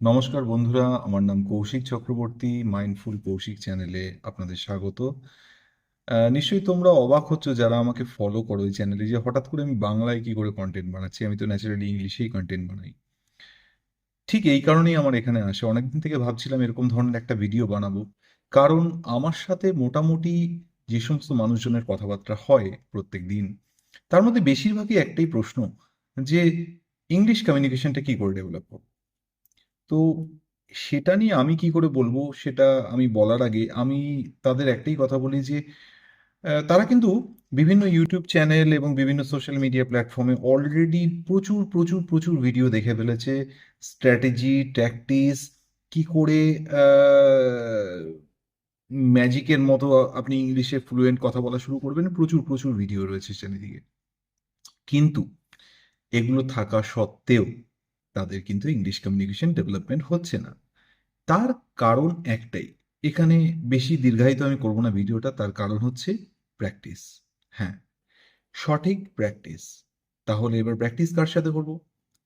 নমস্কার বন্ধুরা, আমার নাম কৌশিক চক্রবর্তী। মাইন্ডফুল কৌশিক চ্যানেলে আপনাদের স্বাগত। নিশ্চয়ই তোমরা অবাক হচ্ছ যারা আমাকে ফলো করো এই চ্যানেলে, যে হঠাৎ করে আমি বাংলায় কি করে কন্টেন্ট বানাচ্ছি। আমি তো ন্যাচারালি ইংলিশেই কন্টেন্ট বানাই। ঠিক এই কারণেই আমার এখানে আসে। অনেকদিন থেকে ভাবছিলাম এরকম ধরনের একটা ভিডিও বানাবো, কারণ আমার সাথে মোটামুটি যে সমস্ত মানুষজনের কথাবার্তা হয় প্রত্যেক দিন, তার মধ্যে বেশিরভাগই একটাই প্রশ্ন, যে ইংলিশ কমিউনিকেশনটা কি করে ডেভেলপ করবো। তো সেটা নিয়ে আমি কি করে বলবো সেটা আমি বলার আগে আমি তাদের একটাই কথা বলি যে তারা কিন্তু বিভিন্ন ইউটিউব চ্যানেল এবং বিভিন্ন সোশ্যাল মিডিয়া প্ল্যাটফর্মে অলরেডি প্রচুর প্রচুর প্রচুর ভিডিও দেখে ফেলেছে। স্ট্র্যাটেজি, ট্যাকটিস, কি করে ম্যাজিকের মতো আপনি ইংলিশে ফ্লুয়েন্ট কথা বলা শুরু করবেন, প্রচুর প্রচুর ভিডিও রয়েছে চারিদিকে। কিন্তু এগুলো থাকা সত্ত্বেও তাদের কিন্তু ইংলিশ কমিউনিকেশন ডেভেলপমেন্ট হচ্ছে না। তার কারণ একটাই। এখানে বেশি দীর্ঘায়িত আমি করব না ভিডিওটা। তার কারণ হচ্ছে প্র্যাকটিস। হ্যাঁ, সঠিক প্র্যাকটিস। তাহলে এবার প্র্যাকটিস কার সাথে করব?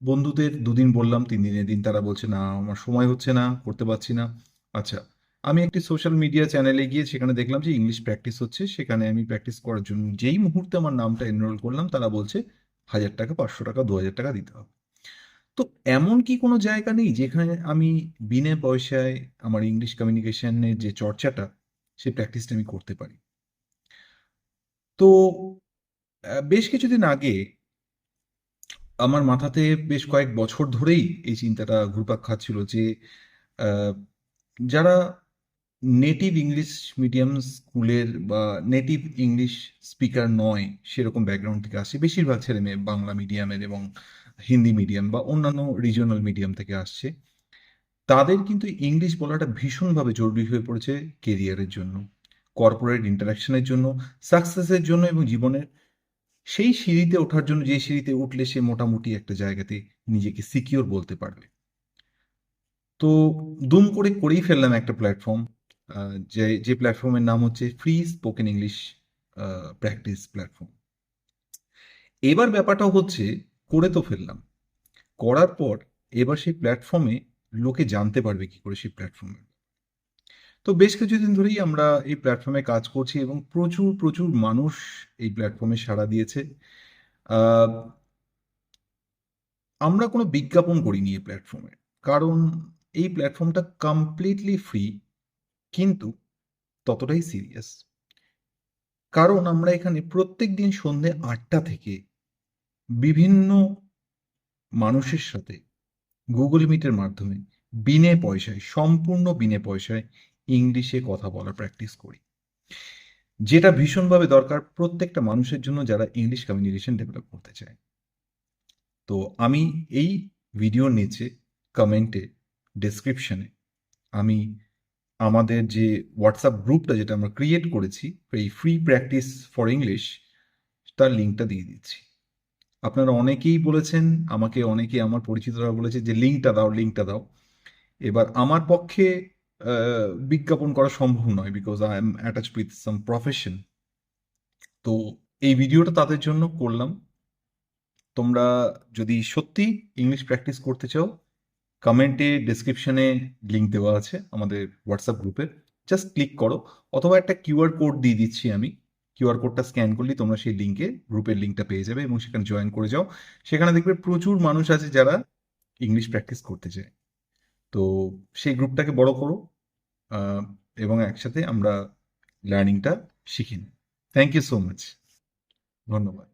বন্ধুদের দুদিন বললাম, তিন দিনের দিন তারা বলছে না আমার সময় হচ্ছে না, করতে পারছি না। আচ্ছা, আমি একটি সোশ্যাল মিডিয়া চ্যানেলে গিয়ে সেখানে দেখলাম যে ইংলিশ প্র্যাকটিস হচ্ছে। সেখানে আমি প্র্যাকটিস করার জন্য যেই মুহূর্তে আমার নামটা এনরোল করলাম, তারা বলছে 1000 টাকা, 500 টাকা, 2000 টাকা দিতে হবে। তো এমন কি কোনো জায়গা নেই যেখানে আমি বিনা পয়সায় আমার ইংলিশ কমিউনিকেশনের যে চর্চাটা, সেই প্র্যাকটিসটা আমি করতে পারি? তো বেশ কিছুদিন আগে আমার মাথাতে বেশ কয়েক বছর ধরেই এই চিন্তাটা ঘুরপাক খাচ্ছিল যে আহ, যারা নেটিভ ইংলিশ মিডিয়াম স্কুলের বা নেটিভ ইংলিশ স্পিকার নয় সেরকম ব্যাকগ্রাউন্ড থেকে আসছে, বেশিরভাগ ছেলে মেয়ে বাংলা মিডিয়ামের এবং হিন্দি মিডিয়াম বা অন্যান্য রিজিওনাল মিডিয়াম থেকে আসছে, তাদের কিন্তু ইংলিশ বলাটা ভীষণভাবে জরুরি হয়ে পড়েছে কেরিয়ারের জন্য, কর্পোরেট ইন্টারাকশনের জন্য, সাকসেসের জন্য এবং জীবনের সেই সিঁড়িতে ওঠার জন্য, যে সিঁড়িতে উঠলে সে মোটামুটি একটা জায়গাতে নিজেকে সিকিওর বলতে পারবে। তো দুম করে করেই ফেললাম একটা প্ল্যাটফর্ম, যে যে প্ল্যাটফর্মের নাম হচ্ছে free spoken English practice platform. এবার ব্যাপারটাও হচ্ছে, করে তো ফেললাম, করার পর এবার সেই প্ল্যাটফর্মে লোকে জানতে পারবে কি করে সেই প্ল্যাটফর্মে। তো বেশ কিছুদিন ধরেই আমরা এই প্ল্যাটফর্মে কাজ করছি এবং প্রচুর প্রচুর মানুষ এই প্ল্যাটফর্মে সাড়া দিয়েছে। আহ, আমরা কোনো বিজ্ঞাপন করিনি এই প্ল্যাটফর্মে, কারণ এই প্ল্যাটফর্মটা কমপ্লিটলি ফ্রি, কিন্তু ততটাই সিরিয়াস। কারণ আমরা এখানে প্রত্যেক দিন সন্ধ্যে 8টা থেকে বিভিন্ন মানুষের সাথে গুগল মিটের মাধ্যমে বিনে পয়সায়, সম্পূর্ণ বিনে পয়সায় ইংলিশে কথা বলা প্র্যাকটিস করি, যেটা ভীষণভাবে দরকার প্রত্যেকটা মানুষের জন্য যারা ইংলিশ কমিউনিকেশন ডেভেলপ করতে চায়। তো আমি এই ভিডিওর নিচে কমেন্টে, ডেসক্রিপশনে আমি আমাদের যে হোয়াটসঅ্যাপ গ্রুপটা যেটা আমরা ক্রিয়েট করেছি, এই ফ্রি প্র্যাকটিস ফর ইংলিশ, তার লিঙ্কটা দিয়ে দিচ্ছি। আপনারা অনেকেই বলেছেন আমাকে, অনেকে আমার পরিচিতরা বলেছে যে লিঙ্কটা দাও, লিঙ্কটা দাও। এবার আমার পক্ষে বিজ্ঞাপন করা সম্ভব নয়, because I am attach with some profession. তো এই ভিডিওটা তাদের জন্য করলাম। তোমরা যদি সত্যি ইংলিশ প্র্যাকটিস করতে চাও, কমেন্টে, ডেসক্রিপশনে লিঙ্ক দেওয়া আছে আমাদের হোয়াটসঅ্যাপ গ্রুপের, জাস্ট ক্লিক করো। অথবা একটা কিউআর কোড দিয়ে দিচ্ছি আমি, কিউআর কোডটা স্ক্যান করলেই তোমরা সেই লিঙ্কে, গ্রুপের লিঙ্কটা পেয়ে যাবে এবং সেখানে জয়েন করে যাও। সেখানে দেখবে প্রচুর মানুষ আছে যারা ইংলিশ প্র্যাকটিস করতে চায়। তো সেই গ্রুপটাকে বড় করো, আহ, এবং একসাথে আমরা লার্নিংটা শিখি। Thank you so much. ধন্যবাদ।